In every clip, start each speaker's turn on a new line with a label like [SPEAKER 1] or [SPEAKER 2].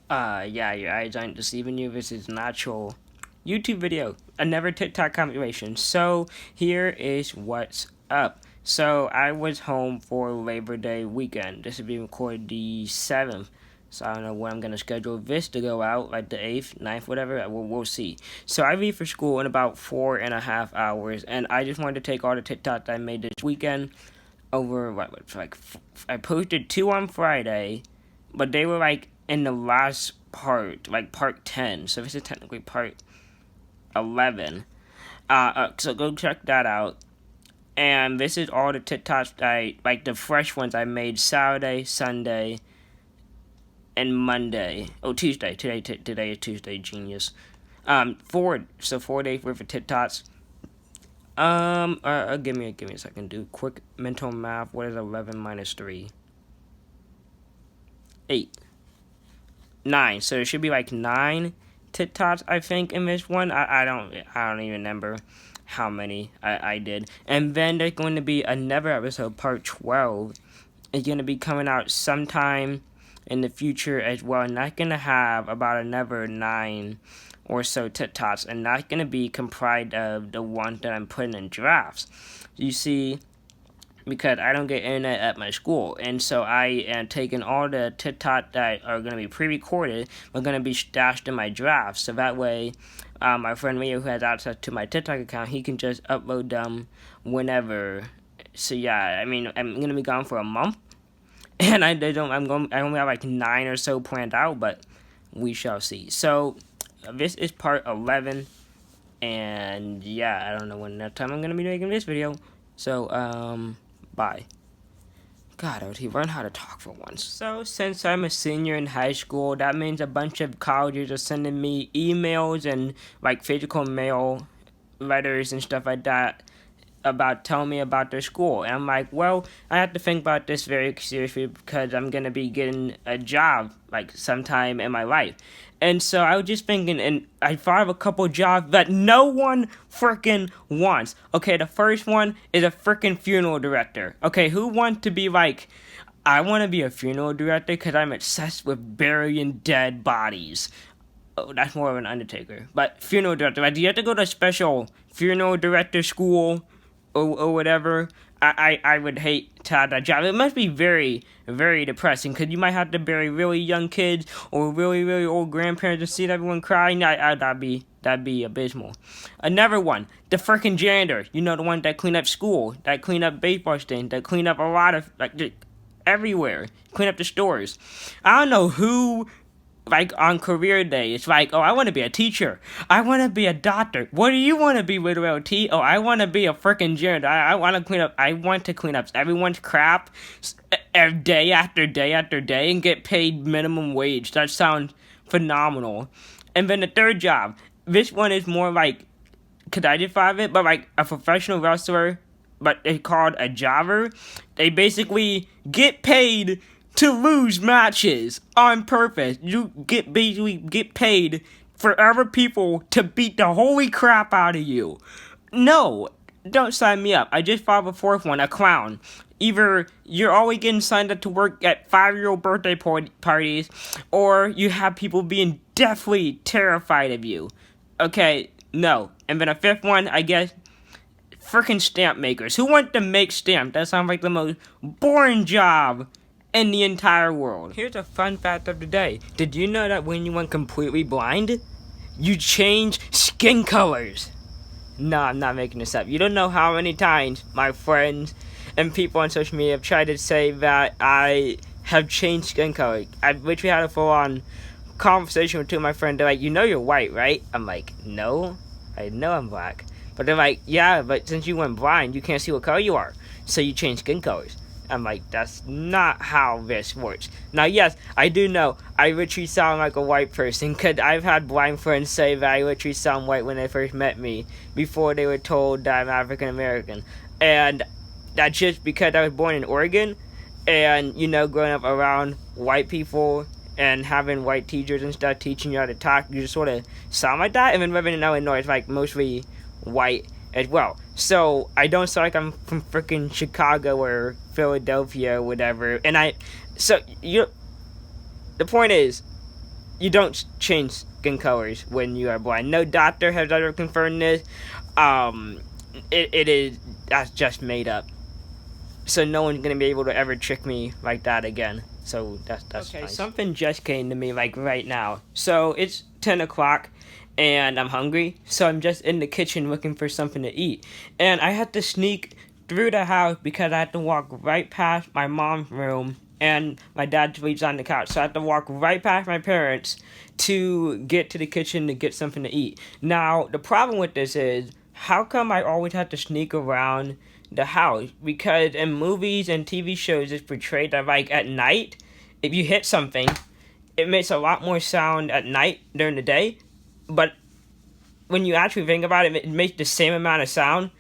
[SPEAKER 1] Yeah, your eyes aren't deceiving you. This is natural YouTube video, another TikTok compilation. So here is what's up. So I was home for Labor Day weekend. This will be recorded the 7th. So I don't know when I'm gonna schedule this to go out, like the 8th, 9th, whatever. We'll see. So I leave for school in about 4.5 hours, and I just wanted to take all the TikToks I made this weekend over I posted 2 on Friday, but they were like in the last part, like part 10. So this is technically part 11. So go check that out. And this is all the TikToks like the fresh ones I made Saturday, Sunday, and Monday. Oh, Tuesday. Today is Tuesday. Genius. 4 days worth of TikToks. Give me a second. Do quick mental math. What is 11 minus 3? 8. 9. So it should be like 9 TikToks, I think, in this one. I don't even remember how many I did. And then there's going to be another episode, part 12. It's going to be coming out sometime in the future as well. And that's going to have about another 9 or so TikToks. And that's going to be comprised of the ones that I'm putting in drafts. You see, because I don't get internet at my school. And so I am taking all the TikTok that are going to be pre-recorded, but going to be stashed in my drafts. So that way, my friend Rio, who has access to my TikTok account, he can just upload them whenever. So yeah, I mean, I'm going to be gone for a month. And I only have like 9 or so planned out, but we shall see. So this is part 11. And yeah, I don't know when next time I'm going to be making this video. So, bye. God, he learned how to talk for once. So, since I'm a senior in high school, that means a bunch of colleges are sending me emails and, like, physical mail letters and stuff like that about telling me about their school. And I'm like, well, I have to think about this very seriously because I'm going to be getting a job, like, sometime in my life. And so I was just thinking, and I thought of a couple jobs that no one freaking wants. Okay, the first one is a freaking funeral director. Okay, who wants to be like, I want to be a funeral director because I'm obsessed with burying dead bodies. Oh, that's more of an undertaker. But funeral director, like, do you have to go to a special funeral director school or whatever? I would hate to have that job. It must be very, very depressing because you might have to bury really young kids or really, really old grandparents and see everyone crying. That'd be abysmal. Another one, the freaking janitor. You know, the one that clean up school, that clean up baseball stands, that clean up a lot of, like, everywhere. Clean up the stores. I don't know who, like, on career day, it's like, oh, I want to be a teacher. I want to be a doctor. What do you want to be, Little T? Oh, I want to be a freaking janitor. I want to clean up. I want to clean up everyone's crap day after day after day and get paid minimum wage. That sounds phenomenal. And then the third job. This one is more like, could I define it? But like a professional wrestler, but they called a jobber. They basically get paid to lose matches on purpose. You basically get paid for other people to beat the holy crap out of you. No, don't sign me up. I just thought of a fourth one, a clown. Either you're always getting signed up to work at 5-year-old birthday parties, or you have people being deathly terrified of you. Okay, no. And then a fifth one, I guess, freaking stamp makers. Who want to make stamps? That sounds like the most boring job in the entire world. Here's a fun fact of the day. Did you know that when you went completely blind, you change skin colors? No, I'm not making this up. You don't know how many times my friends and people on social media have tried to say that I have changed skin color. I literally had a full-on conversation with two of my friends. They're like, you know you're white, right? I'm like, no, I know I'm black. But they're like, yeah, but since you went blind, you can't see what color you are. So you change skin colors. I'm like, that's not how this works. Now, yes, I do know I literally sound like a white person, because I've had blind friends say that I literally sound white when they first met me, before they were told that I'm African American. And that's just because I was born in Oregon, and, you know, growing up around white people and having white teachers and stuff teaching you how to talk, you just sort of sound like that. And then living in Illinois, it's like mostly white as well. So I don't sound like I'm from freaking Chicago or Philadelphia or whatever. And the point is, you don't change skin colors when you are blind. No doctor has ever confirmed this. Um, it is, that's just made up. So no one's gonna be able to ever trick me like that again. So that's okay. Nice. Something just came to me like right now. So it's 10 o'clock, and I'm hungry. So I'm just in the kitchen looking for something to eat, and I had to sneak through the house because I had to walk right past my mom's room, and my dad sleeps on the couch. So I had to walk right past my parents to get to the kitchen to get something to eat. Now the problem with this is, how come I always have to sneak around the house? Because in movies and TV shows it's portrayed that like at night, if you hit something, it makes a lot more sound at night during the day, but when you actually think about it, it makes the same amount of sound,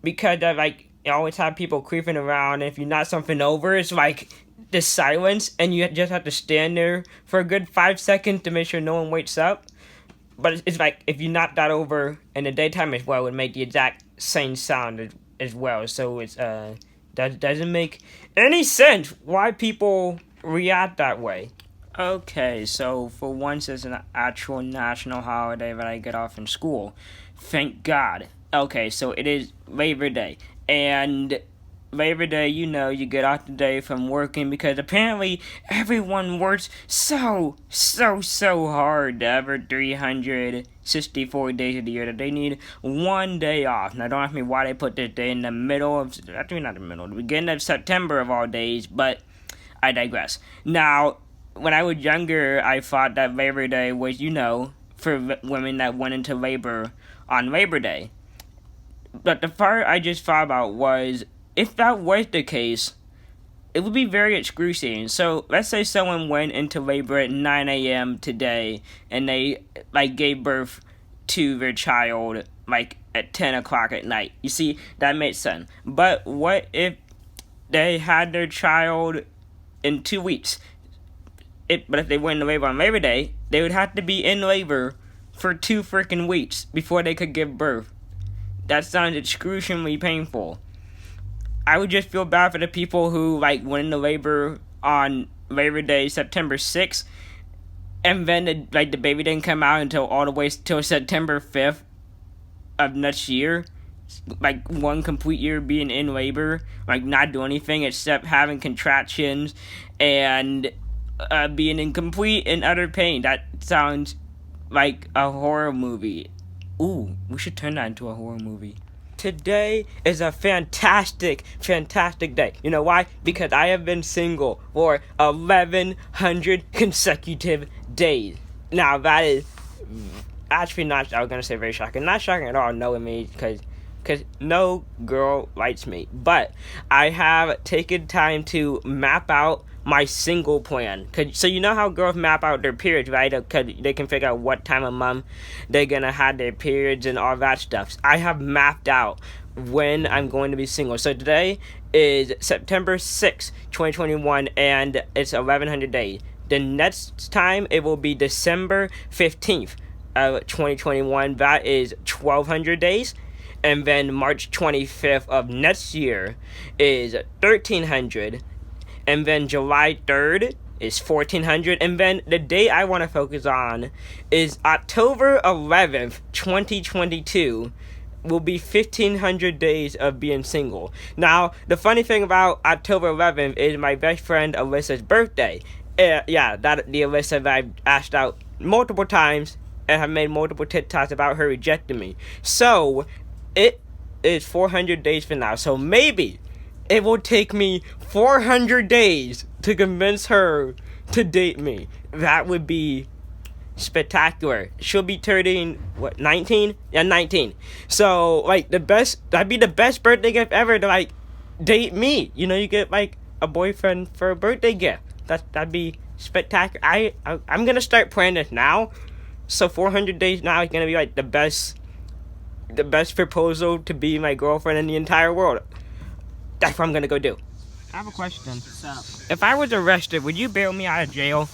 [SPEAKER 1] because like you always have people creeping around, and if you knock something over, it's like the silence, and you just have to stand there for a good 5 seconds to make sure no one wakes up. But it's like if you knock that over in the daytime as well, it would make the exact same sound as well. So it's that doesn't make any sense why people react that way. Okay, so for once it's an actual national holiday that I get off in school. Thank God. Okay, so it is Labor Day. And Labor Day, you know, you get off the day from working because apparently everyone works so hard every 364 days of the year that they need one day off. Now, don't ask me why they put this day in the middle of, actually not the middle, the beginning of September of all days, but I digress. Now, when I was younger, I thought that Labor Day was, you know, for women that went into labor on Labor Day. But the part I just thought about was, if that was the case, it would be very excruciating. So let's say someone went into labor at 9 a.m. today, and they like gave birth to their child like at 10 o'clock at night. You see, that makes sense. But what if they had their child in 2 weeks? But if they went into labor on Labor Day, they would have to be in labor for 2 freaking weeks before they could give birth. That sounds excruciatingly painful. I would just feel bad for the people who like went into labor on Labor Day, September 6th, and then the baby didn't come out until all the way till September 5th of next year. Like 1 complete year being in labor, like not doing anything except having contractions and being in complete and utter pain. That sounds like a horror movie. Ooh, we should turn that into a horror movie. Today is a fantastic day. You know why? Because I have been single for 1,100 consecutive days. Now, that is actually not, I was going to say very shocking. Not shocking at all, knowing me, because no girl likes me. But I have taken time to map out my single plan. So you know how girls map out their periods, right? Because they can figure out what time of month they're going to have their periods and all that stuff. I have mapped out when I'm going to be single. So today is September 6th, 2021, and it's 1,100 days. The next time, it will be December 15th of 2021. That is 1,200 days. And then March 25th of next year is 1,300. And then July 3rd is 1,400. And then the day I want to focus on is October 11th, 2022. Will be 1,500 days of being single. Now, the funny thing about October 11th is my best friend Alyssa's birthday. The Alyssa that I've asked out multiple times and have made multiple TikToks about her rejecting me. So, it is 400 days from now. So maybe it will take me 400 days to convince her to date me. That would be spectacular. She'll be turning, 19? Yeah, 19. So, like, that'd be the best birthday gift ever to, like, date me. You know, you get, like, a boyfriend for a birthday gift. That'd be spectacular. I'm gonna start planning this now. So 400 days now is gonna be, like, the best proposal to be my girlfriend in the entire world. That's what I'm gonna go do. I have a question.
[SPEAKER 2] What's up?
[SPEAKER 1] If I was arrested, would you bail me out of jail?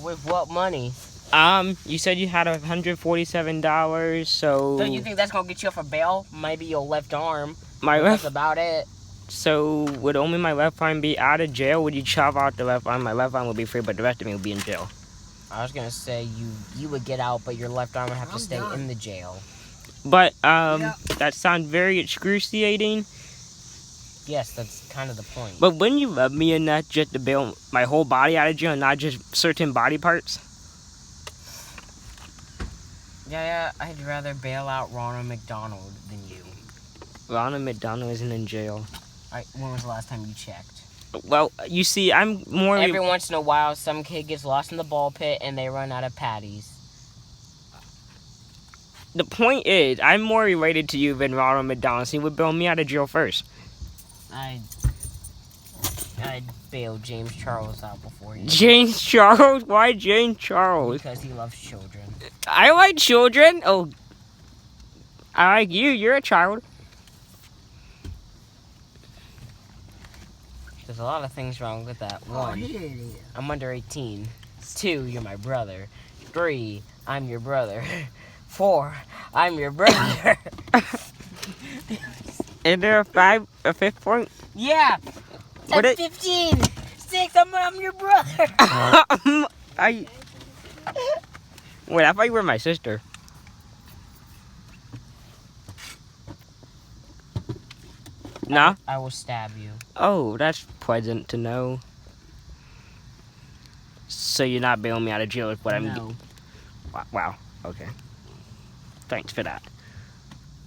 [SPEAKER 2] With what money?
[SPEAKER 1] You said you had $147, so...
[SPEAKER 2] Don't you think that's gonna get you off a bail? Maybe your left arm.
[SPEAKER 1] That's
[SPEAKER 2] about it.
[SPEAKER 1] So, would only my left arm be out of jail? Would you chop out the left arm? My left arm would be free, but the rest of me would be in jail.
[SPEAKER 2] I was gonna say you would get out, but your left arm would have to
[SPEAKER 3] I'm
[SPEAKER 2] stay
[SPEAKER 3] done.
[SPEAKER 2] in the jail.
[SPEAKER 1] But
[SPEAKER 3] Yeah.
[SPEAKER 1] that sounds very excruciating.
[SPEAKER 2] Yes, that's kind of the point.
[SPEAKER 1] But wouldn't you love me enough just to bail my whole body out of jail and not just certain body parts?
[SPEAKER 2] Yeah, I'd rather bail out Ronald McDonald than you.
[SPEAKER 1] Ronald McDonald isn't in jail.
[SPEAKER 2] When was the last time you checked?
[SPEAKER 1] Well, you see, I'm more...
[SPEAKER 2] Every once in a while, some kid gets lost in the ball pit and they run out of patties.
[SPEAKER 1] The point is, I'm more related to you than Ronald McDonald, so you would bail me out of jail first.
[SPEAKER 2] I'd bail James Charles out before you.
[SPEAKER 1] James Charles? Why James Charles?
[SPEAKER 2] Because he loves children.
[SPEAKER 1] I like children. Oh, I like you. You're a child.
[SPEAKER 2] There's a lot of things wrong with that.
[SPEAKER 3] Oh,
[SPEAKER 2] 1,
[SPEAKER 3] here it is.
[SPEAKER 2] I'm under 18. 2, you're my brother. 3, I'm your brother. 4, I'm your brother.
[SPEAKER 1] Is there a fifth point?
[SPEAKER 2] Yeah.
[SPEAKER 1] What
[SPEAKER 2] That's
[SPEAKER 1] it-
[SPEAKER 2] 15. 6, I'm your brother.
[SPEAKER 1] Wait, I thought you were my sister. No?
[SPEAKER 2] I will stab you.
[SPEAKER 1] Oh, that's pleasant to know. So you're not bailing me out of jail is what I'm...
[SPEAKER 2] No.
[SPEAKER 1] Wow. Okay. Thanks for that.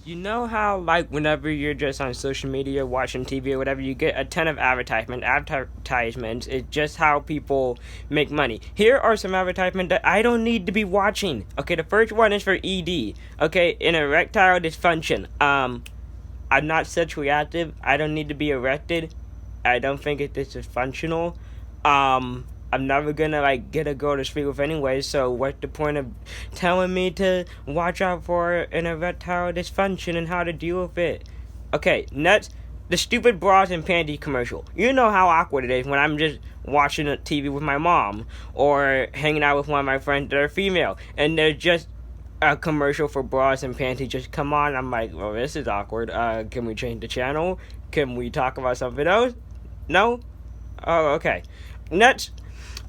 [SPEAKER 1] You know how, like, whenever you're just on social media, watching TV or whatever, you get a ton of advertisements. Advertisements is just how people make money. Here are some advertisements that I don't need to be watching. Okay, the first one is for ED. Okay, in erectile dysfunction. I'm not sexually active. I don't need to be erected. I don't think it's dysfunctional. I'm never gonna like get a girl to sleep with anyway, so what's the point of telling me to watch out for an erectile dysfunction and how to deal with it? Okay, next, the stupid bras and panties commercial. You know how awkward it is when I'm just watching a TV with my mom or hanging out with one of my friends that are female, and there's just a commercial for bras and panties just come on. I'm like, well, this is awkward. Can we change the channel? Can we talk about something else? No? Oh, okay. Next,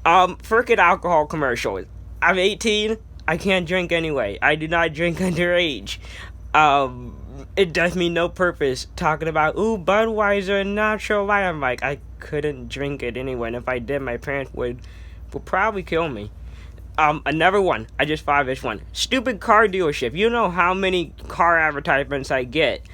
[SPEAKER 1] frickin' alcohol commercials. I'm 18. I can't drink anyway. I do not drink underage. It does me no purpose talking about, ooh, Budweiser and natural light. I'm like, I couldn't drink it anyway, and if I did, my parents would probably kill me. Another one. I just thought of this one. Stupid car dealership. You know how many car advertisements I get.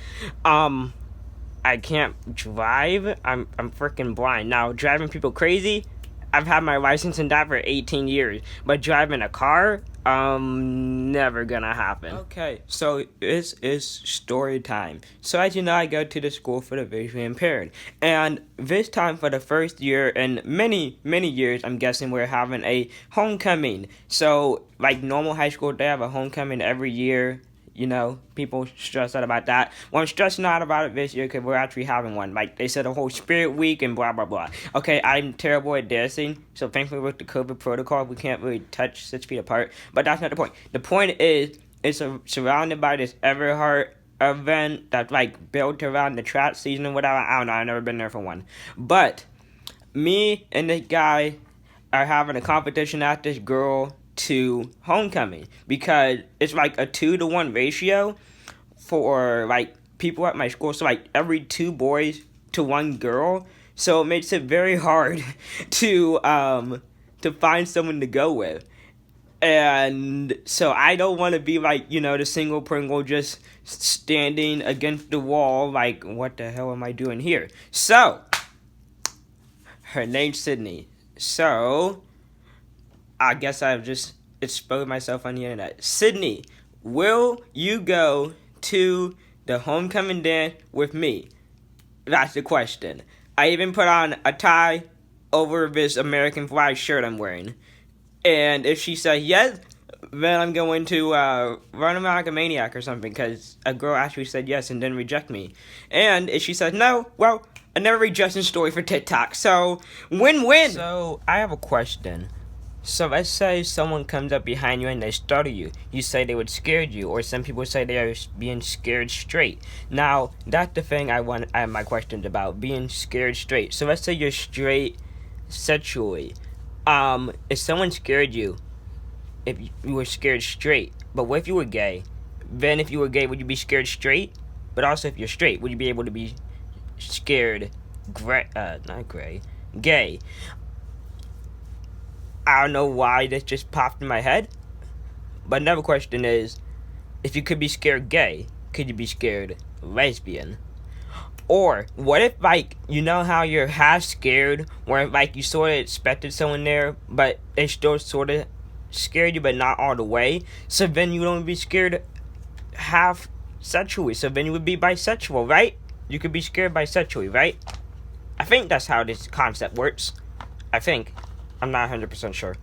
[SPEAKER 1] I can't drive. I'm freaking blind. Now, driving people crazy, I've had my license and that for 18 years. But driving a car, never gonna happen. Okay, so this is story time. So as you know, I go to the school for the visually impaired. And this time for the first year in many, many years, I'm guessing we're having a homecoming. So, like normal high school, they have a homecoming every year. You know, people stress out about that. Well, I'm stressing out about it this year because we're actually having one. Like, they said a whole spirit week and blah, blah, blah. Okay, I'm terrible at dancing, so thankfully with the COVID protocol, we can't really touch 6 feet apart. But that's not the point. The point is, it's surrounded by this Everhart event that's, like, built around the track season or whatever. I don't know, I've never been there for one. But me and this guy are having a competition at this girl to homecoming because it's like a 2-to-1 ratio for like people at my school, so like every 2 boys to 1 girl, so it makes it very hard to find someone to go with. And so I don't want to be like, you know, the single Pringle just standing against the wall like, what the hell am I doing here? So her name's Sydney. So I guess I've just exposed myself on the internet. Sydney, will you go to the homecoming dance with me? That's the question. I even put on a tie over this American flag shirt I'm wearing. And if she says yes, then I'm going to run around like a maniac or something because a girl actually said yes and didn't reject me. And if she says no, well, another rejection story for TikTok. So, win-win. So, I have a question. So let's say someone comes up behind you and they startle you. You say they would scare you, or some people say they are being scared straight. Now, that's the thing I have my questions about, being scared straight. So let's say you're straight sexually. If someone scared you, if you were scared straight. But what if you were gay? Then if you were gay, would you be scared straight? But also if you're straight, would you be able to be scared gay? I don't know why this just popped in my head. But another question is, if you could be scared gay, could you be scared lesbian? Or what if, like, you know how you're half scared, where like you sort of expected someone there, but they still sort of scared you, but not all the way. So then you don't be scared half sexually. So then you would be bisexual, right? You could be scared bisexually, right? I think that's how this concept works. I think. I'm not 100% sure.